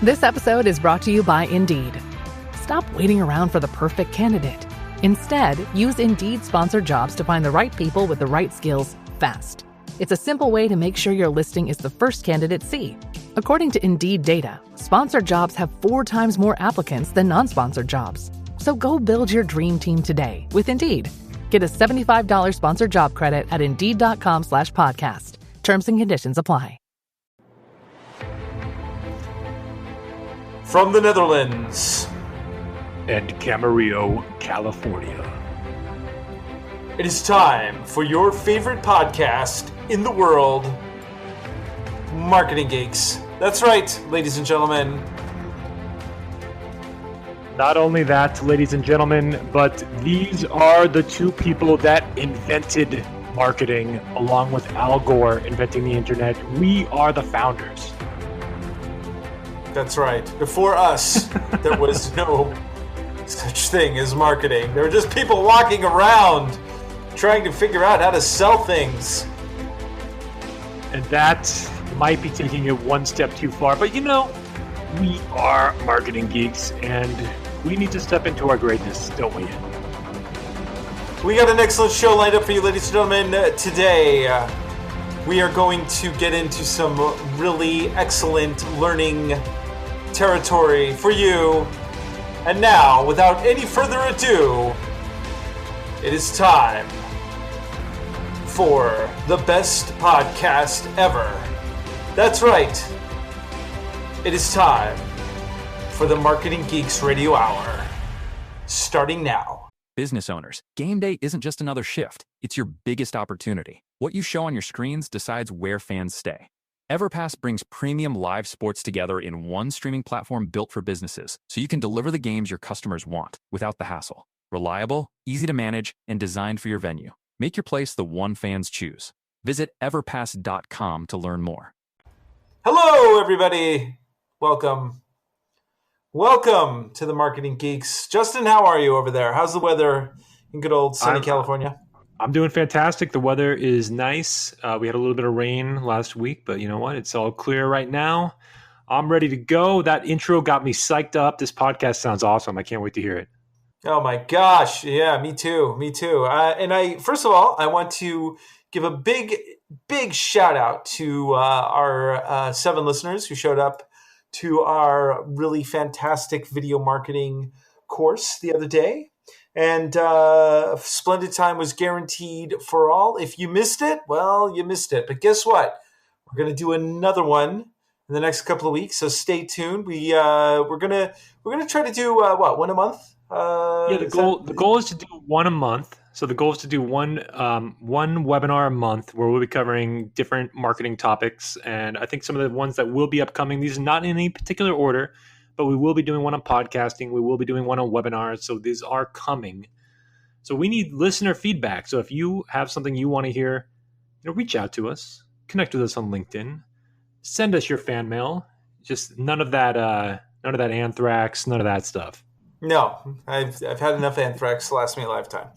This episode is brought to you by Indeed. Stop waiting around for the perfect candidate. Instead, use Indeed sponsored jobs to find the right people with the right skills fast. It's a simple way to make sure your listing is the first candidates see. According to Indeed data, sponsored jobs have 4 times more applicants than non-sponsored jobs. So go build your dream team today with Indeed. Get a $75 sponsored job credit at Indeed.com/podcast. Terms and conditions apply. From the Netherlands and Camarillo, California, it is time for your favorite podcast in the world, Marketing Geeks. That's right, ladies and gentlemen. Not only that, ladies and gentlemen, but these are the 2 people that invented marketing, along with Al Gore inventing the internet. We are the founders. That's right. Before us, there was no such thing as marketing. There were just people walking around trying to figure out how to sell things. And that might be taking it one step too far. But you know, we are marketing geeks, and we need to step into our greatness, don't we? We got an excellent show lined up for you, ladies and gentlemen. Today, we are going to get into some really excellent learning territory for you. And now, without any further ado, it is time for the best podcast ever. That's right. It is time for the Marketing Geeks Radio Hour, starting now. Business owners, game day isn't just another shift. It's your biggest opportunity. What you show on your screens decides where fans stay. EverPass brings premium live sports together in one streaming platform built for businesses, so you can deliver the games your customers want without the hassle. Reliable, easy to manage, and designed for your venue. Make your place the one fans choose. Visit everpass.com to learn more. Hello, everybody. Welcome. Welcome to the Marketing Geeks. Justin, how are you over there? How's the weather in good old sunny California? I'm doing fantastic. The weather is nice. We had a little bit of rain last week, but you know what? It's all clear right now. I'm ready to go. That intro got me psyched up. This podcast sounds awesome. I can't wait to hear it. Oh my gosh. Yeah, me too. Me too. First of all, I want to give a big shout out to our 7 listeners who showed up to our really fantastic video marketing course the other day. And a splendid time was guaranteed for all. If you missed it, well, you missed it. But guess what? We're going to do another one in the next couple of weeks. So stay tuned. We're gonna try to do one a month. The goal is to do one a month. So the goal is to do one webinar a month where we'll be covering different marketing topics. And I think some of the ones that will be upcoming, these are not in any particular order, but we will be doing one on podcasting. We will be doing one on webinars. So these are coming. So we need listener feedback. So if you have something you want to hear, reach out to us, connect with us on LinkedIn, send us your fan mail. Just none of that anthrax, none of that stuff. No, I've had enough anthrax to last me a lifetime.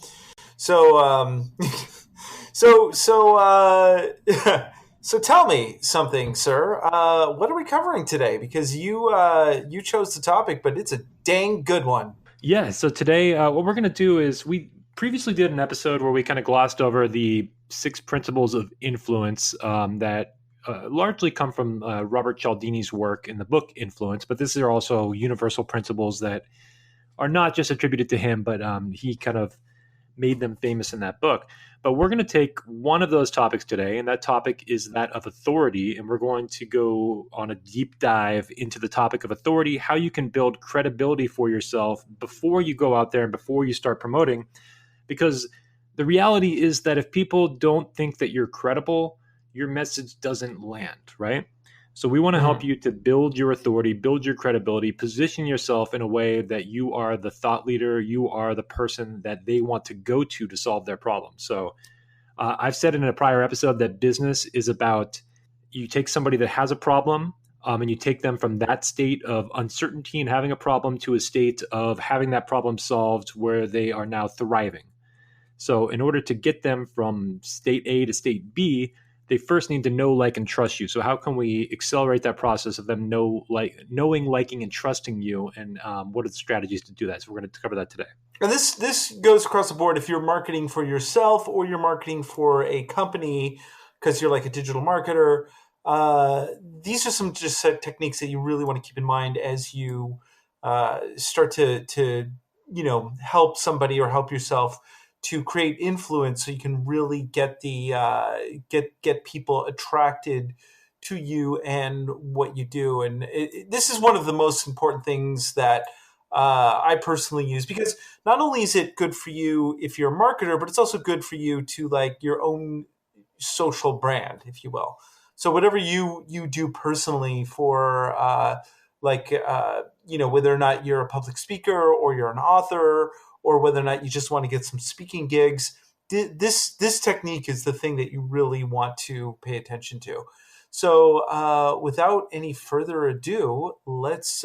So So tell me something, sir. What are we covering today? Because you chose the topic, but it's a dang good one. Yeah. So today, what we're going to do is we previously did an episode where we kind of glossed over the 6 principles of influence that largely come from Robert Cialdini's work in the book Influence. But these are also universal principles that are not just attributed to him, but he kind of made them famous in that book. But we're going to take one of those topics today, and that topic is that of authority. And we're going to go on a deep dive into the topic of authority, how you can build credibility for yourself before you go out there and before you start promoting. Because the reality is that if people don't think that you're credible, your message doesn't land, right? So we want to help you to build your authority, build your credibility, position yourself in a way that you are the thought leader, you are the person that they want to go to solve their problem. So I've said in a prior episode that business is about you take somebody that has a problem and you take them from that state of uncertainty and having a problem to a state of having that problem solved where they are now thriving. So in order to get them from state A to state B, they first need to know, like, and trust you. So how can we accelerate that process of them knowing, liking, and trusting you? And what are the strategies to do that? So we're going to cover that today. And this goes across the board if you're marketing for yourself or you're marketing for a company because you're like a digital marketer. These are some just techniques that you really want to keep in mind as you start to help somebody or help yourself to create influence, so you can really get the get people attracted to you and what you do. And this is one of the most important things that I personally use, because not only is it good for you if you're a marketer, but it's also good for you to like your own social brand, if you will. So whatever you do personally for whether or not you're a public speaker or you're an author or whether or not you just want to get some speaking gigs, this technique is the thing that you really want to pay attention to. So without any further ado, let's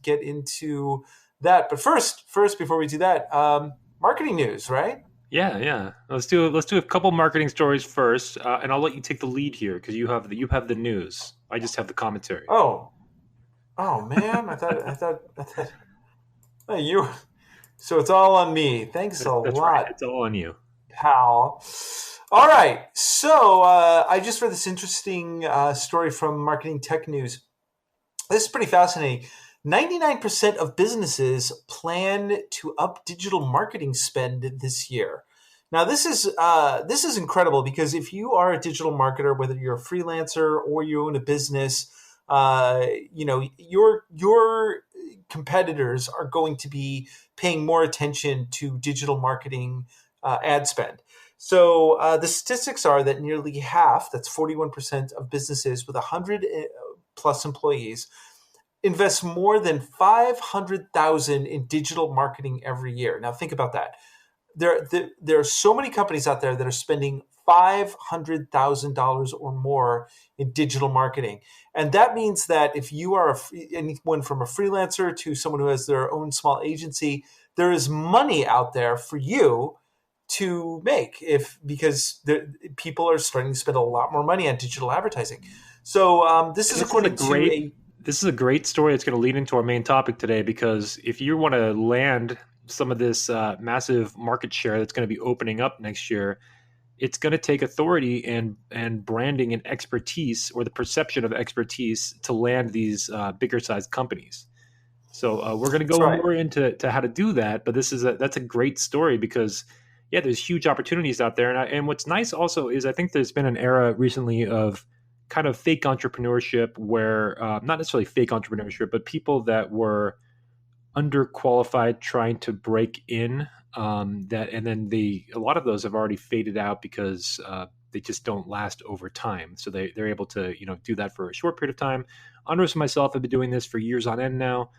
get into that. But first, before we do that, marketing news, right? Yeah. Let's do a couple marketing stories first, and I'll let you take the lead here because you have the news. I just have the commentary. Oh man, I thought hey, you. So it's all on me. Thanks a lot. Right. It's all on you, pal. All right. So I just read this interesting story from Marketing Tech News. This is pretty fascinating. 99% of businesses plan to up digital marketing spend this year. Now, this is incredible, because if you are a digital marketer, whether you're a freelancer or you own a business, your competitors are going to be paying more attention to digital marketing ad spend. So the statistics are that nearly half, that's 41% of businesses with 100 plus employees, invest more than $500,000 in digital marketing every year. Now think about that. There are so many companies out there that are spending $500,000 or more in digital marketing. And that means that if you are anyone from a freelancer to someone who has their own small agency, there is money out there for you to make, because people are starting to spend a lot more money on digital advertising. So this is a great story. It's going to lead into our main topic today, because if you want to land some of this massive market share that's going to be opening up next year, it's going to take authority and branding and expertise, or the perception of expertise, to land these bigger sized companies. So we're going to go more into how to do that. But that's a great story, because there's huge opportunities out there. And what's nice also is I think there's been an era recently of kind of fake entrepreneurship, where not necessarily fake entrepreneurship, but people that were underqualified trying to break in, and then a lot of those have already faded out because they just don't last over time. So they're able to do that for a short period of time. Andros and myself have been doing this for years on end now.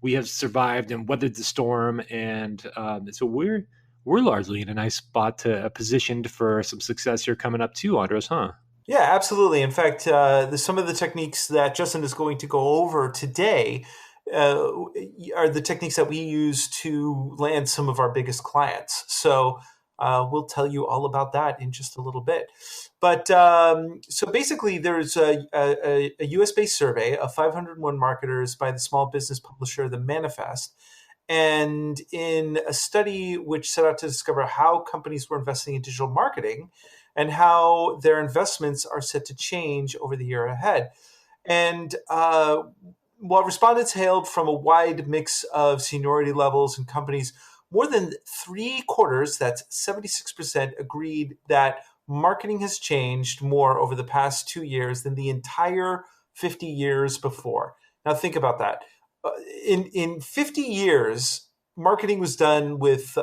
We have survived and weathered the storm, and so we're largely in a nice spot, positioned for some success here coming up too, Andros, huh? Yeah, absolutely. In fact, some of the techniques that Justin is going to go over today are the techniques that we use to land some of our biggest clients. So we'll tell you all about that in just a little bit. But so basically, there's a US-based survey of 501 marketers by the small business publisher The Manifest. And in a study which set out to discover how companies were investing in digital marketing and how their investments are set to change over the year ahead. And while respondents hailed from a wide mix of seniority levels and companies, more than 3/4, that's 76%, agreed that marketing has changed more over the past 2 years than the entire 50 years before. Now think about that. In 50 years, marketing was done with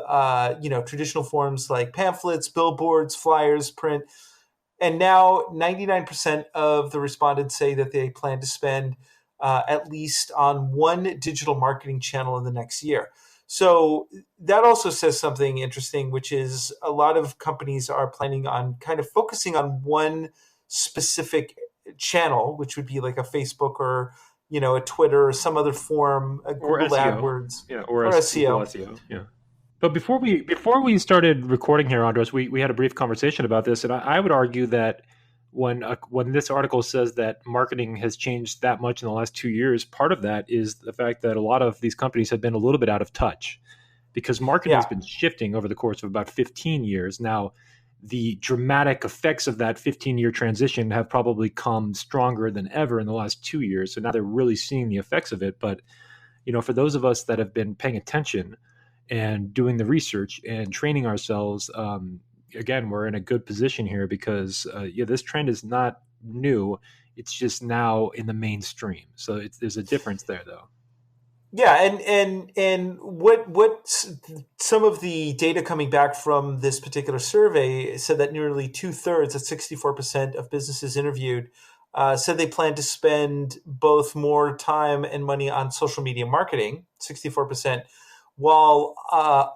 traditional forms like pamphlets, billboards, flyers, print, and now 99% of the respondents say that they plan to spend at least on one digital marketing channel in the next year. So that also says something interesting, which is a lot of companies are planning on kind of focusing on one specific channel, which would be like a Facebook or a Twitter or some other form, a Google AdWords, or SEO. SEO. Yeah. But before we started recording here, Andros, we had a brief conversation about this, and I would argue that when this article says that marketing has changed that much in the last 2 years, part of that is the fact that a lot of these companies have been a little bit out of touch because marketing has been shifting over the course of about 15 years. Now, the dramatic effects of that 15-year transition have probably come stronger than ever in the last 2 years. So now they're really seeing the effects of it. But, for those of us that have been paying attention and doing the research and training ourselves, again, we're in a good position here because this trend is not new. It's just now in the mainstream. So there's a difference there, though. Yeah, and what some of the data coming back from this particular survey said that nearly 2/3, at 64% of businesses interviewed, said they plan to spend both more time and money on social media marketing, 64%, while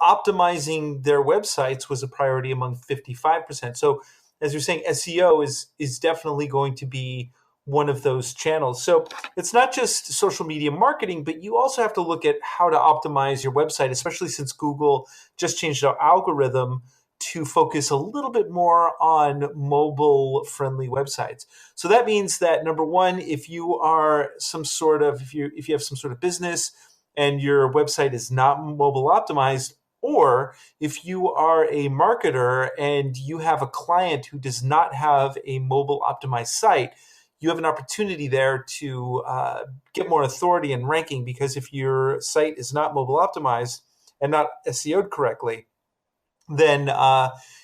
optimizing their websites was a priority among 55%. So, as you're saying, SEO is definitely going to be one of those channels. So it's not just social media marketing, but you also have to look at how to optimize your website, especially since Google just changed our algorithm to focus a little bit more on mobile-friendly websites. So that means that, number one, if you are if you have some sort of business and your website is not mobile optimized, or if you are a marketer and you have a client who does not have a mobile optimized site, you have an opportunity there to get more authority and ranking, because if your site is not mobile optimized and not SEO'd correctly, then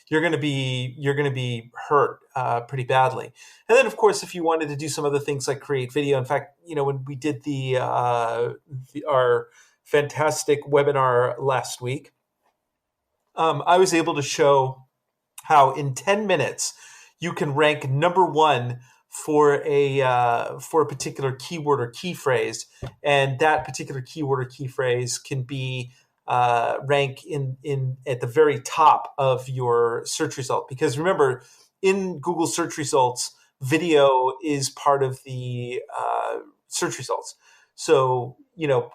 you're going to be hurt pretty badly. And then, of course, if you wanted to do some other things like create video, in fact, when we did our fantastic webinar last week, I was able to show how in 10 minutes you can rank number one for a particular keyword or key phrase, and that particular keyword or key phrase can be rank in at the very top of your search result. Because remember, in Google search results, video is part of the search results. So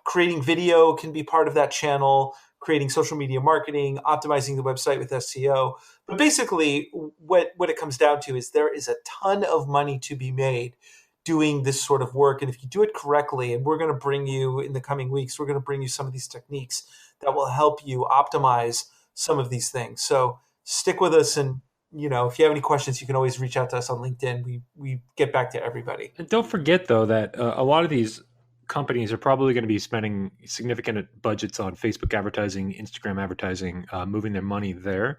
creating video can be part of that channel, creating social media marketing, optimizing the website with SEO. But basically, what it comes down to is there is a ton of money to be made doing this sort of work. And if you do it correctly, and we're going to bring you in the coming weeks, we're going to bring you some of these techniques that will help you optimize some of these things. So stick with us. And, if you have any questions, you can always reach out to us on LinkedIn. We get back to everybody. And don't forget, though, that a lot of these companies are probably going to be spending significant budgets on Facebook advertising, Instagram advertising, moving their money there.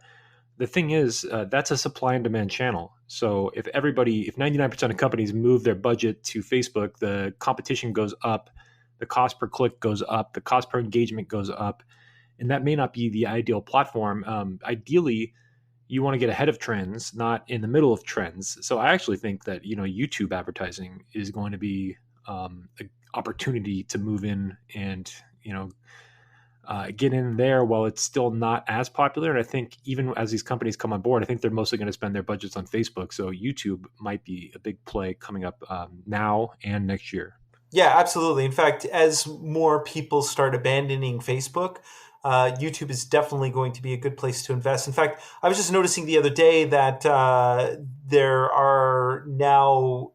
The thing is, that's a supply and demand channel. So if 99% of companies move their budget to Facebook, the competition goes up, the cost per click goes up, the cost per engagement goes up, and that may not be the ideal platform. Ideally, you want to get ahead of trends, not in the middle of trends. So I actually think that YouTube advertising is going to be an opportunity to move in and get in there while it's still not as popular. And I think even as these companies come on board, I think they're mostly going to spend their budgets on Facebook. So YouTube might be a big play coming up now and next year. Yeah, absolutely. In fact, as more people start abandoning Facebook, YouTube is definitely going to be a good place to invest. In fact, I was just noticing the other day that there are now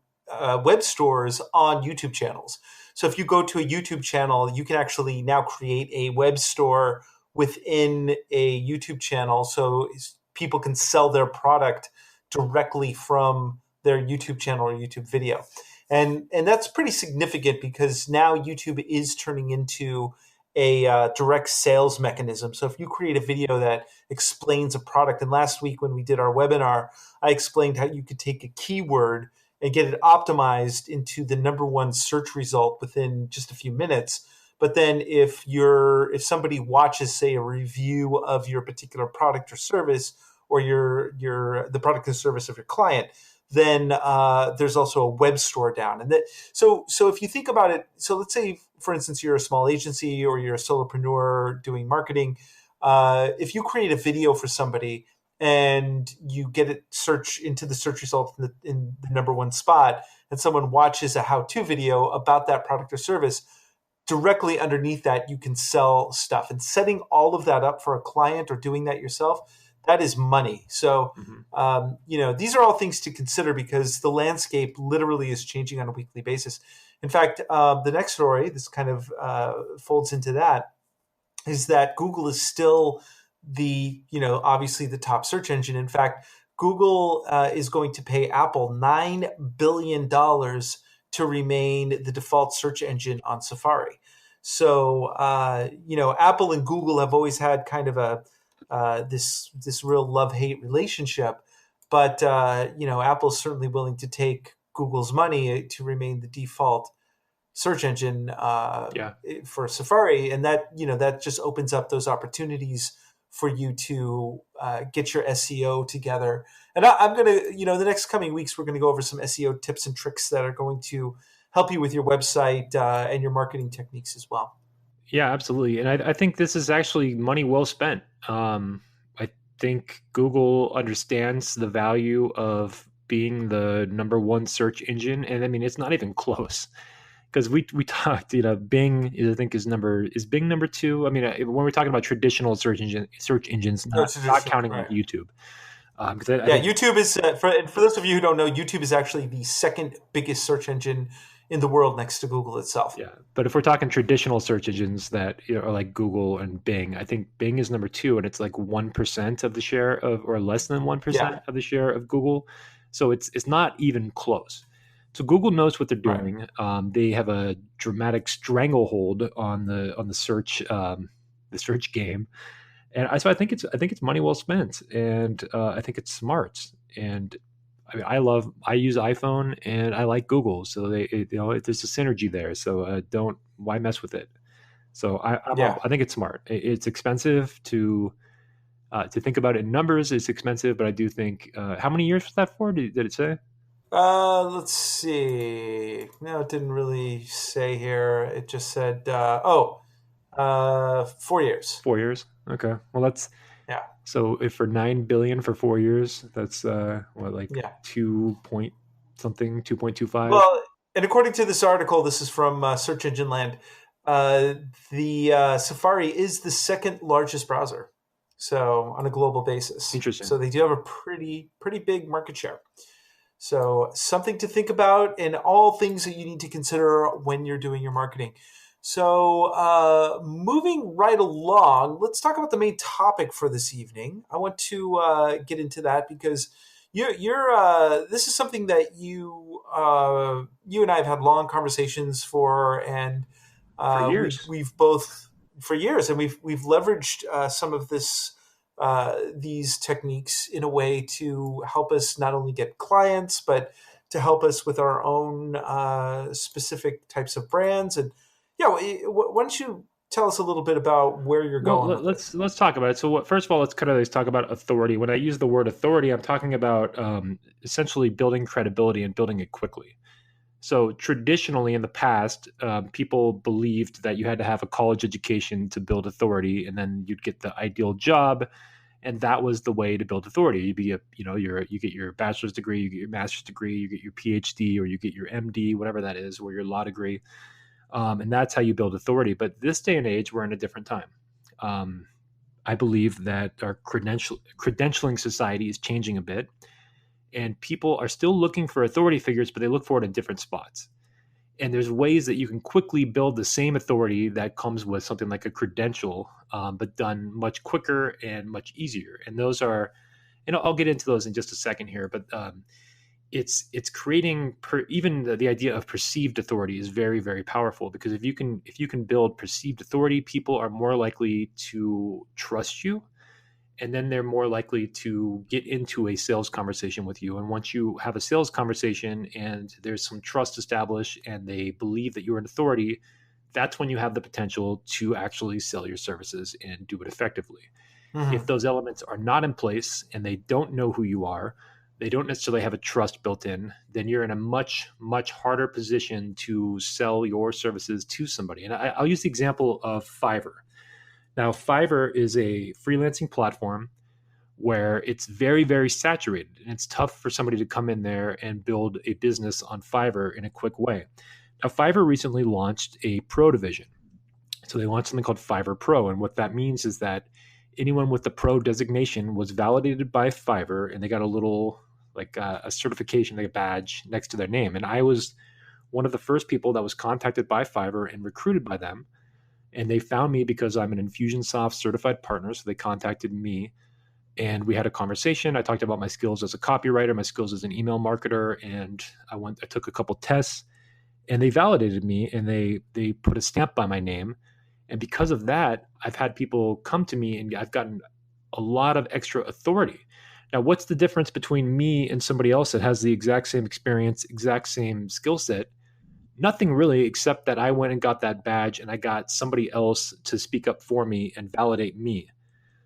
web stores on YouTube channels. So if you go to a YouTube channel, you can actually now create a web store within a YouTube channel, so people can sell their product directly from their YouTube channel or YouTube video. And that's pretty significant, because now YouTube is turning into a direct sales mechanism. So if you create a video that explains a product, and last week when we did our webinar, I explained how you could take a keyword and get it optimized into the number one search result within just a few minutes. But then if somebody watches, say, a review of your particular product or service, or the product or service of your client, then there's also a web store down. And so if you think about it, so let's say, for instance, you're a small agency or you're a solopreneur doing marketing. If you create a video for somebody and you get it into the search result in the number one spot, and someone watches a how-to video about that product or service, directly underneath that, you can sell stuff. And setting all of that up for a client or doing that yourself, that is money. So, Mm-hmm. these are all things to consider because the landscape literally is changing on a weekly basis. In fact, the next story, this kind of folds into that, is that Google is still obviously the top search engine. In fact, Google is going to pay Apple $9 billion to remain the default search engine on Safari. So, Apple and Google have always had kind of this real love-hate relationship, but Apple's certainly willing to take Google's money to remain the default search engine for Safari, and that just opens up those opportunities for you to get your SEO together. And I'm going to, the next coming weeks, we're going to go over some SEO tips and tricks that are going to help you with your website and your marketing techniques as well. Yeah, absolutely. And I think this is actually money well spent. I think Google understands the value of being the number one search engine. And I mean, it's not even close. Because we talked, Bing I think is Bing number two. I mean, when we're talking about traditional search engines, not counting like YouTube. YouTube is for those of you who don't know, YouTube is actually the second biggest search engine in the world next to Google itself. Yeah, but if we're talking traditional search engines that are like Google and Bing, I think Bing is number two, and it's like 1% of the share of, or less than 1% of the share of Google. So it's not even close. So Google knows what they're doing. Right. They have a dramatic stranglehold on the search game, and so I think it's money well spent, and I think it's smart. And I mean, I use iPhone and I like Google, so there's a synergy there. So why mess with it? So I think it's smart. It's expensive to think about it in numbers. It's expensive, but I do think how many years was that for? Did it say? Let's see. No, it didn't really say here. It just said, 4 years. 4 years. Okay. Well, so if for $9 billion for 4 years, that's 2.25. Well, and according to this article, this is from Search Engine Land. The Safari is the second largest browser, so on a global basis. Interesting. So they do have a pretty big market share. So something to think about, and all things that you need to consider when you're doing your marketing. So moving right along, let's talk about the main topic for this evening. I want to get into that because you're this is something that you and I have had long conversations for, and for years. We've both for years, and we've leveraged some of these techniques in a way to help us not only get clients, but to help us with our own specific types of brands. And why don't you tell us a little bit about where you're going? Well, let's talk about it. So first of all, let's talk about authority. When I use the word authority, I'm talking about essentially building credibility and building it quickly. So traditionally in the past, people believed that you had to have a college education to build authority, and then you'd get the ideal job, and that was the way to build authority. You get your bachelor's degree, you get your master's degree, you get your PhD, or you get your MD, whatever that is, or your law degree, and that's how you build authority. But this day and age, we're in a different time. I believe that our credentialing society is changing a bit. And people are still looking for authority figures, but they look for it in different spots. And there's ways that you can quickly build the same authority that comes with something like a credential, but done much quicker and much easier. And those are, I'll get into those in just a second here, but it's creating even the idea of perceived authority is very, very powerful, because if you can build perceived authority, people are more likely to trust you. And then they're more likely to get into a sales conversation with you. And once you have a sales conversation and there's some trust established and they believe that you're an authority, that's when you have the potential to actually sell your services and do it effectively. Mm-hmm. If those elements are not in place and they don't know who you are, they don't necessarily have a trust built in, then you're in a much, much harder position to sell your services to somebody. And I'll use the example of Fiverr. Now, Fiverr is a freelancing platform where it's very, very saturated, and it's tough for somebody to come in there and build a business on Fiverr in a quick way. Now, Fiverr recently launched a pro division. So they launched something called Fiverr Pro, and what that means is that anyone with the pro designation was validated by Fiverr, and they got a little like a certification, like a badge next to their name. And I was one of the first people that was contacted by Fiverr and recruited by them. And they found me because I'm an Infusionsoft certified partner. So they contacted me and we had a conversation. I talked about my skills as a copywriter, my skills as an email marketer, and I took a couple tests, and they validated me, and they put a stamp by my name. And because of that, I've had people come to me and I've gotten a lot of extra authority. Now, what's the difference between me and somebody else that has the exact same experience, exact same skill set? Nothing really, except that I went and got that badge and I got somebody else to speak up for me and validate me.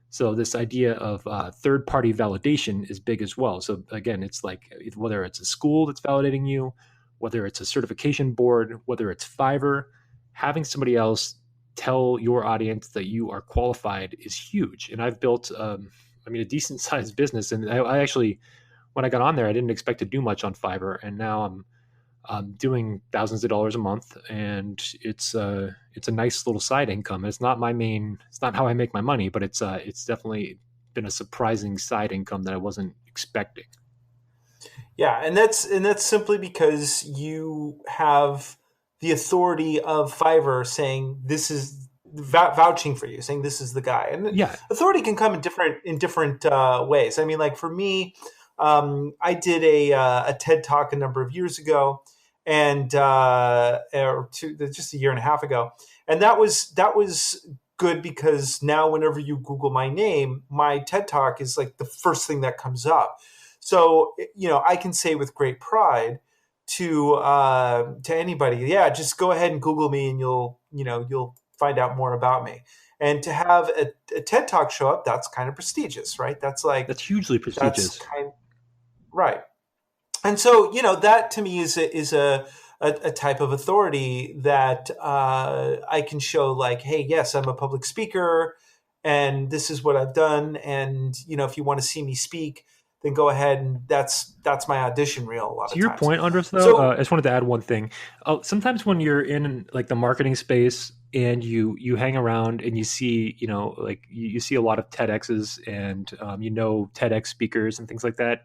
So this idea of third-party validation is big as well. So again, it's like whether it's a school that's validating you, whether it's a certification board, whether it's Fiverr, having somebody else tell your audience that you are qualified is huge. And I've built, a decent-sized business. And I actually, when I got on there, I didn't expect to do much on Fiverr, and now I'm doing thousands of dollars a month, and it's a nice little side income. It's not how I make my money, but it's definitely been a surprising side income that I wasn't expecting. Yeah, and that's simply because you have the authority of Fiverr saying this is vouching for you, saying this is the guy. And yeah, authority can come in different ways. I mean, like for me, I did a TED Talk a number of years ago, and just a year and a half ago, and that was good because now whenever you Google my name, my TED Talk is like the first thing that comes up. So I can say with great pride to anybody, yeah, just go ahead and Google me, and you'll find out more about me. And to have a TED Talk show up, that's kind of prestigious, right? That's hugely prestigious. Right. And so, that to me is a type of authority that I can show, like, hey, yes, I'm a public speaker, and this is what I've done. And, if you want to see me speak, then go ahead, and that's my audition reel a lot of times. To your point, Andros, though, I just wanted to add one thing. Sometimes when you're in like the marketing space and you hang around and you see, you see a lot of TEDx's and TEDx speakers and things like that.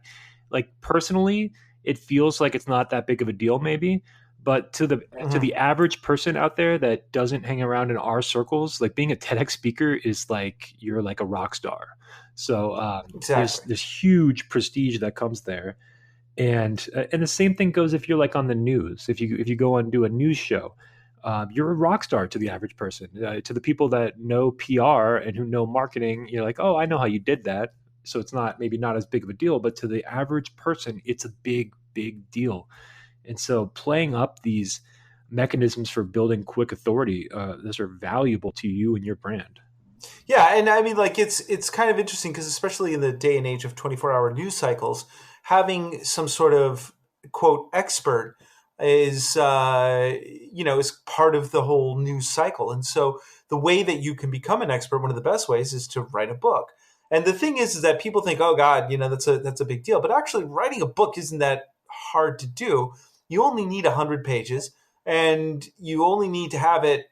Like personally, it feels like it's not that big of a deal, maybe. But to the average person out there that doesn't hang around in our circles, like being a TEDx speaker is like you're like a rock star. So exactly. there's huge prestige that comes there, and the same thing goes if you're like on the news. If you go and do a news show, you're a rock star to the average person. To the people that know PR and who know marketing, you're like, oh, I know how you did that. So it's maybe not as big of a deal, but to the average person, it's a big deal. And so playing up these mechanisms for building quick authority, those are valuable to you and your brand. Yeah, and I mean, like it's kind of interesting because especially in the day and age of 24-hour news cycles, having some sort of quote expert is is part of the whole news cycle. And so the way that you can become an expert, one of the best ways, is to write a book. And the thing is that people think, oh God, that's a big deal. But actually, writing a book isn't that hard to do. You only need 100 pages, and you only need to have it,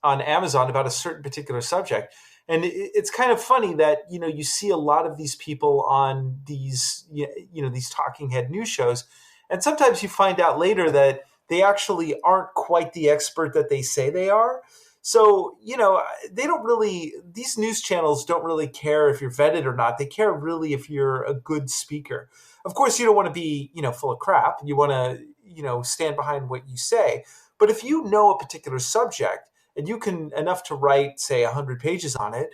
on Amazon about a certain particular subject. And it's kind of funny that, you see a lot of these people on these, these talking head news shows. And sometimes you find out later that they actually aren't quite the expert that they say they are. So, these news channels don't really care if you're vetted or not. They care really if you're a good speaker. Of course, you don't want to be, full of crap. You want to, stand behind what you say. But if you know a particular subject and you can enough to write, say, 100 pages on it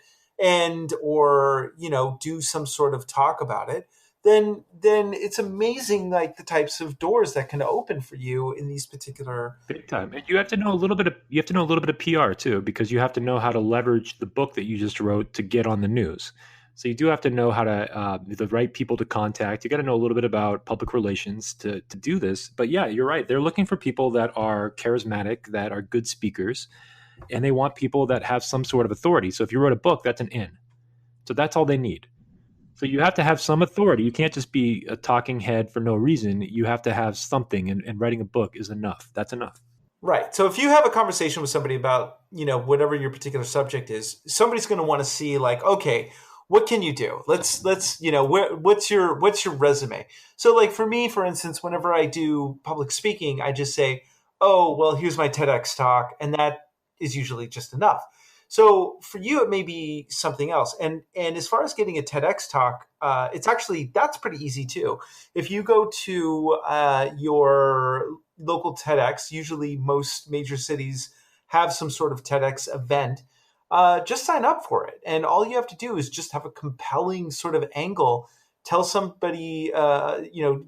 or do some sort of talk about it, then it's amazing, like the types of doors that can open for you in these particular big time. And you have to know a little bit of PR too, because you have to know how to leverage the book that you just wrote to get on the news. So you do have to know how to the right people to contact. You got to know a little bit about public relations to do this. But yeah, you're right. They're looking for people that are charismatic, that are good speakers, and they want people that have some sort of authority. So if you wrote a book, that's an in. So that's all they need. So you have to have some authority. You can't just be a talking head for no reason. You have to have something, and writing a book is enough. That's enough. Right. So if you have a conversation with somebody about, whatever your particular subject is, somebody's going to want to see like, okay, what can you do? Let's, what's your resume? So like for me, for instance, whenever I do public speaking, I just say, oh, well, here's my TEDx talk. And that is usually just enough. So for you, it may be something else. And as far as getting a TEDx talk, that's pretty easy too. If you go to your local TEDx, usually most major cities have some sort of TEDx event, just sign up for it. And all you have to do is just have a compelling sort of angle. Tell somebody,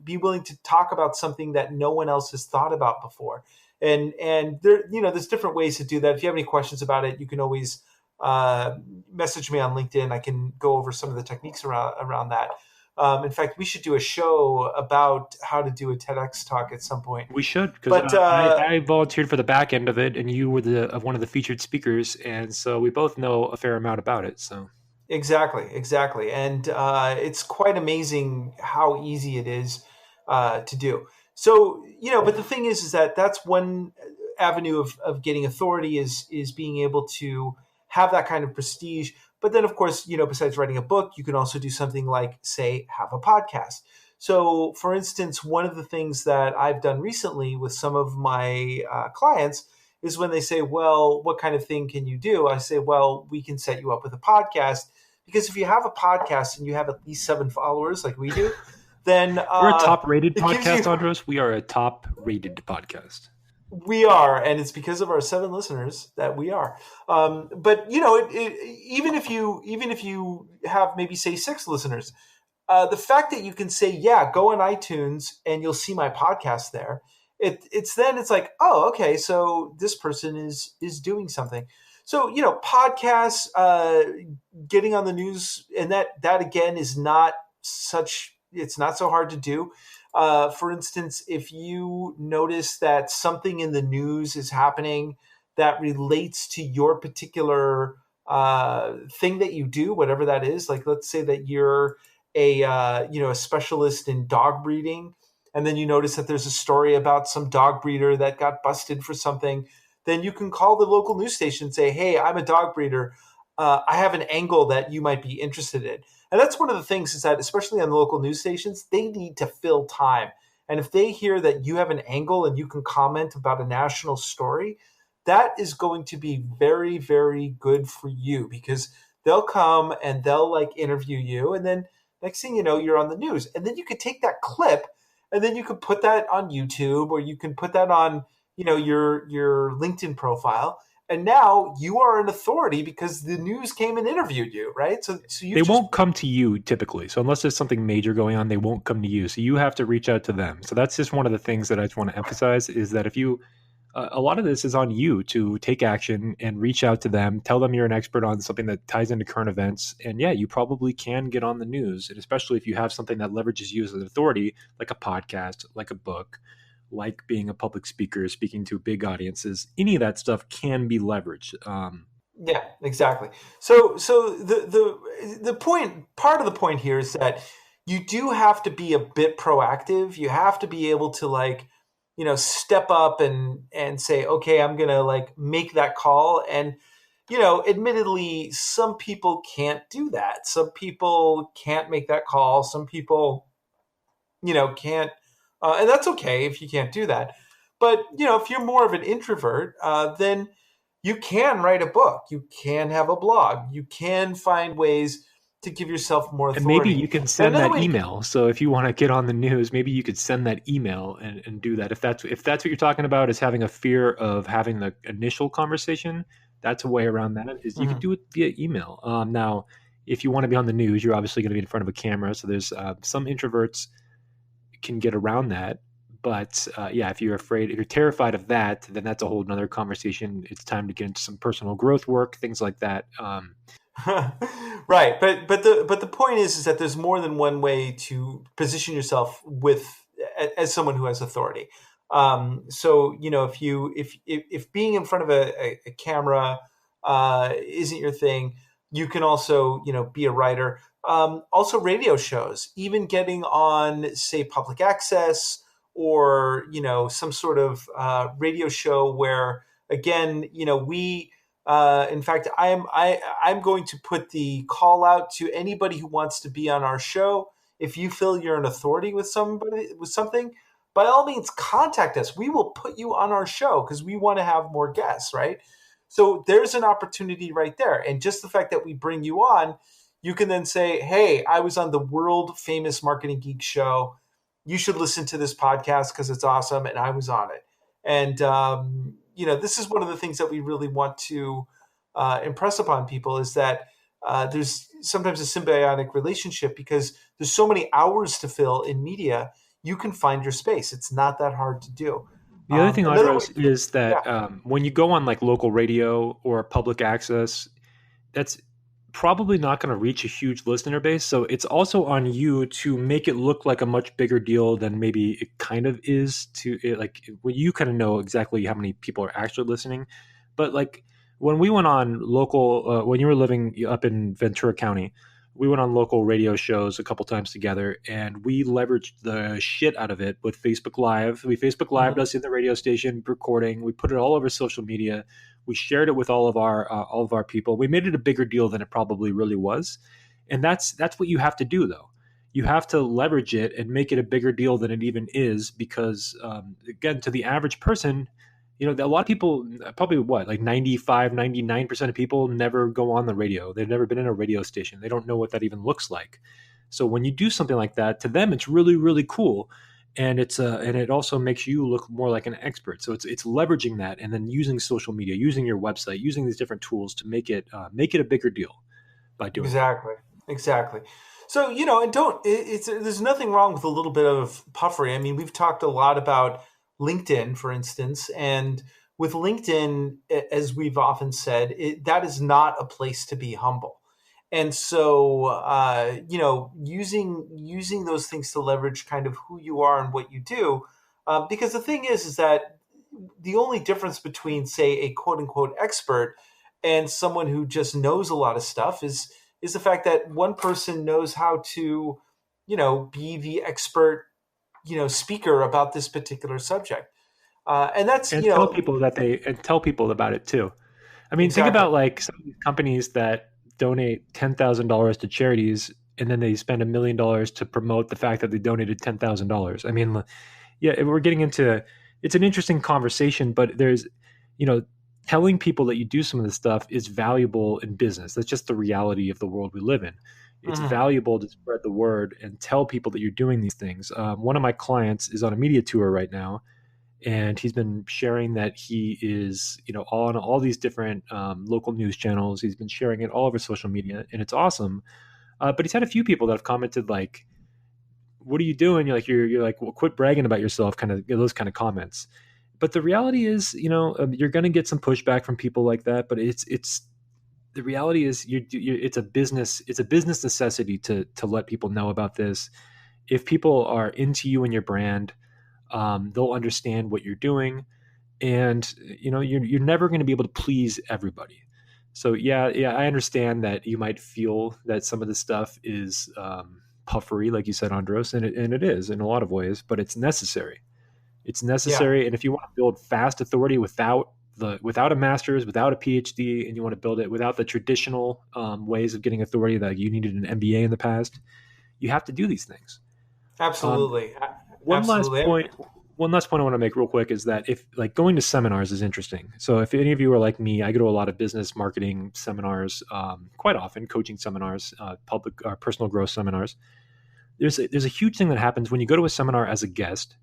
be willing to talk about something that no one else has thought about before. And there, there's different ways to do that. If you have any questions about it, you can always message me on LinkedIn. I can go over some of the techniques around that. In fact, we should do a show about how to do a TEDx talk at some point. We should, because I volunteered for the back end of it, and you were one of the featured speakers, and so we both know a fair amount about it. So exactly, and it's quite amazing how easy it is to do. So but the thing is that that's one avenue of getting authority is being able to have that kind of prestige. But then, of course, besides writing a book, you can also do something like, say, have a podcast. So, for instance, one of the things that I've done recently with some of my clients is when they say, well, what kind of thing can you do? I say, well, we can set you up with a podcast. Because if you have a podcast and you have at least 7 followers like we do, then we're a top-rated podcast, Andros. We are a top-rated podcast. We are, and it's because of our 7 listeners that we are. But even if you have maybe say 6 listeners, the fact that you can say, yeah, go on iTunes and you'll see my podcast there. It's like, oh, okay, so this person is doing something. So podcasts, getting on the news, and that again is not such. It's not so hard to do. For instance, if you notice that something in the news is happening that relates to your particular thing that you do, whatever that is, like let's say that you're a specialist in dog breeding, and then you notice that there's a story about some dog breeder that got busted for something, then you can call the local news station and say, hey, I'm a dog breeder. I have an angle that you might be interested in. And that's one of the things is that, especially on the local news stations, they need to fill time. And if they hear that you have an angle and you can comment about a national story, that is going to be very, very good for you because they'll come and they'll like interview you. And then next thing you know, you're on the news. And then you could take that clip and then you could put that on YouTube or you can put that on, your LinkedIn profile. And now you are an authority because the news came and interviewed you, right? So they won't come to you typically. So unless there's something major going on, they won't come to you. So you have to reach out to them. So that's just one of the things that I just want to emphasize is that if you, a lot of this is on you to take action and reach out to them, tell them you're an expert on something that ties into current events. And yeah, you probably can get on the news. And especially if you have something that leverages you as an authority, like a podcast, like a book, like being a public speaker, speaking to big audiences, any of that stuff can be leveraged. Yeah, exactly. So the part of the point here is that you do have to be a bit proactive. You have to be able to step up and say, okay, I'm going to make that call. And, admittedly, some people can't do that. Some people can't make that call. Some people, can't. And that's okay if you can't do that. But, if you're more of an introvert, then you can write a book. You can have a blog. You can find ways to give yourself more authority. And maybe you can send that email. So if you want to get on the news, maybe you could send that email and do that. If that's what you're talking about is having a fear of having the initial conversation, that's a way around that is you can do it via email. Now, if you want to be on the news, you're obviously going to be in front of a camera. So there's some introverts can get around that. But if you're terrified of that, then that's a whole nother conversation. It's time to get into some personal growth work, things like that. Right. But the point is that there's more than one way to position yourself as someone who has authority. So, if being in front of a camera isn't your thing, you can also, be a writer. Also radio shows, even getting on, say, public access or, some sort of radio show where, again, we, in fact, I'm going to put the call out to anybody who wants to be on our show. If you feel you're an authority with something, by all means, contact us. We will put you on our show because we want to have more guests, right? So there's an opportunity right there. And just the fact that we bring you on, you can then say, hey, I was on the world famous Marketing Geeks show. You should listen to this podcast because it's awesome. And I was on it. And, this is one of the things that we really want to impress upon people is that there's sometimes a symbiotic relationship because there's so many hours to fill in media. You can find your space. It's not that hard to do. The other thing, Andros, is that when you go on like local radio or public access, that's probably not going to reach a huge listener base. So it's also on you to make it look like a much bigger deal than maybe it kind of is you kind of know exactly how many people are actually listening. But like when we went on local, when you were living up in Ventura County, we went on local radio shows a couple times together, and we leveraged the shit out of it with Facebook Live. We Facebook Lived us in the radio station recording. We put it all over social media. We shared it with all of our people. We made it a bigger deal than it probably really was, and that's what you have to do, though. You have to leverage it and make it a bigger deal than it even is, because again, to the average person, a lot of people, probably like 95, 99% of people never go on the radio. They've never been in a radio station. They don't know what that even looks like. So when you do something like that, to them, it's really, really cool. And and it also makes you look more like an expert. So it's leveraging that and then using social media, using your website, using these different tools to make it a bigger deal by doing Exactly. So, and there's nothing wrong with a little bit of puffery. I mean, we've talked a lot about LinkedIn, for instance, and with LinkedIn, as we've often said, that is not a place to be humble. And so, using those things to leverage kind of who you are and what you do, because the thing is that the only difference between, say, a quote unquote expert and someone who just knows a lot of stuff is the fact that one person knows how to, be the expert speaker about this particular subject. And that's, tell people about it too. I mean, Think about like some of these companies that donate $10,000 to charities, and then they spend $1 million to promote the fact that they donated $10,000. I mean, yeah, we're getting into, it's an interesting conversation, but there's, telling people that you do some of this stuff is valuable in business. That's just the reality of the world we live in. It's valuable to spread the word and tell people that you're doing these things. One of my clients is on a media tour right now, and he's been sharing that he is, on all these different local news channels. He's been sharing it all over social media, and it's awesome. But he's had a few people that have commented like, "What are you doing?" You're like, "Well, quit bragging about yourself," kind of those kind of comments. But the reality is, you're going to get some pushback from people like that. But it's the reality is, it's a business necessity to let people know about this. If people are into you and your brand, they'll understand what you're doing, and you're never going to be able to please everybody. So yeah, I understand that you might feel that some of this stuff is puffery, like you said, Andros, and it is in a lot of ways, but it's necessary. It's necessary, yeah. And if you want to build fast authority without a master's, without a PhD, and you want to build it without the traditional ways of getting authority that you needed an MBA in the past, you have to do these things. Absolutely. One last point I want to make real quick is that if like going to seminars is interesting. So if any of you are like me, I go to a lot of business marketing seminars, quite often coaching seminars, public personal growth seminars. There's a huge thing that happens when you go to a seminar as a guest.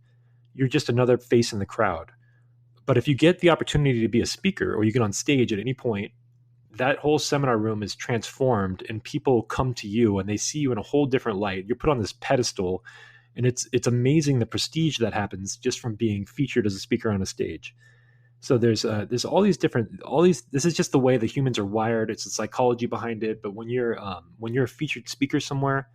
You're just another face in the crowd. But if you get the opportunity to be a speaker or you get on stage at any point, that whole seminar room is transformed and people come to you and they see you in a whole different light. You're put on this pedestal, and it's amazing the prestige that happens just from being featured as a speaker on a stage. So there's all these. This is just the way the humans are wired. It's the psychology behind it. But when you're a featured speaker somewhere,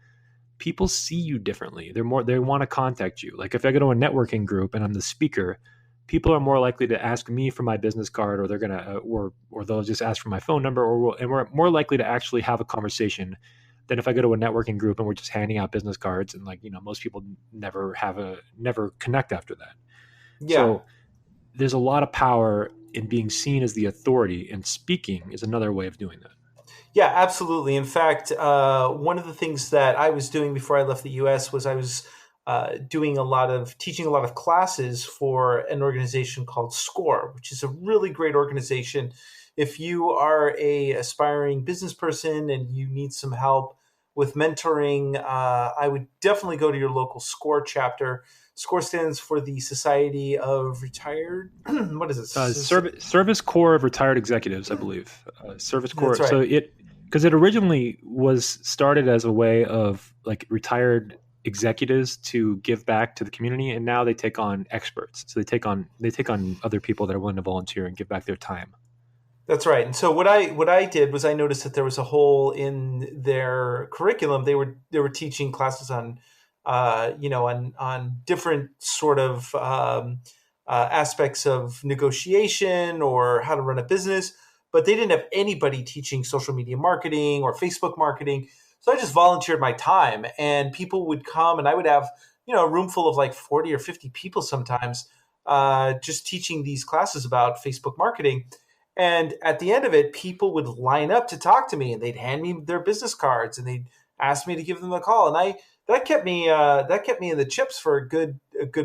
people see you differently. They want to contact you. Like if I go to a networking group and I'm the speaker, people are more likely to ask me for my business card, or they're gonna, or they'll just ask for my phone number, and we're more likely to actually have a conversation than if I go to a networking group and we're just handing out business cards and most people never connect after that. Yeah. So there's a lot of power in being seen as the authority, and speaking is another way of doing that. Yeah, absolutely. In fact, one of the things that I was doing before I left the U.S. was I was teaching a lot of classes for an organization called SCORE, which is a really great organization. If you are a aspiring business person and you need some help with mentoring, I would definitely go to your local SCORE chapter. SCORE stands for the Society of Retired. What is it? Service Corps of Retired Executives, I believe. Service Corps. That's right. So because it originally was started as a way of retired executives to give back to the community, and now they take on experts. So they take on other people that are willing to volunteer and give back their time. That's right. And so what I did was I noticed that there was a hole in their curriculum. They were teaching classes on on different sort of aspects of negotiation or how to run a business, but they didn't have anybody teaching social media marketing or Facebook marketing. So I just volunteered my time, and people would come, and I would have a room full of 40 or 50 people sometimes, just teaching these classes about Facebook marketing. And at the end of it, people would line up to talk to me, and they'd hand me their business cards, and they'd ask me to give them a call. And that kept me in the chips for a good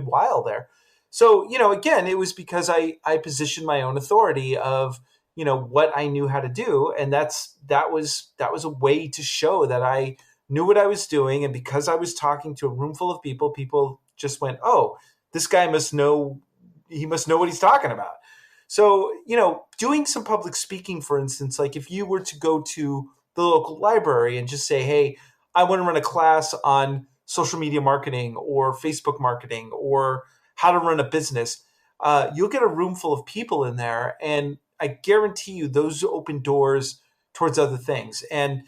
while there. So again, it was because I positioned my own authority of what I knew how to do, and that was a way to show that I knew what I was doing. And because I was talking to a room full of people just went, "Oh, this guy must know. He must know what he's talking about." So, doing some public speaking, for instance, like if you were to go to the local library and just say, "Hey, I want to run a class on social media marketing or Facebook marketing or how to run a business," you'll get a room full of people in there. And I guarantee you those open doors towards other things. And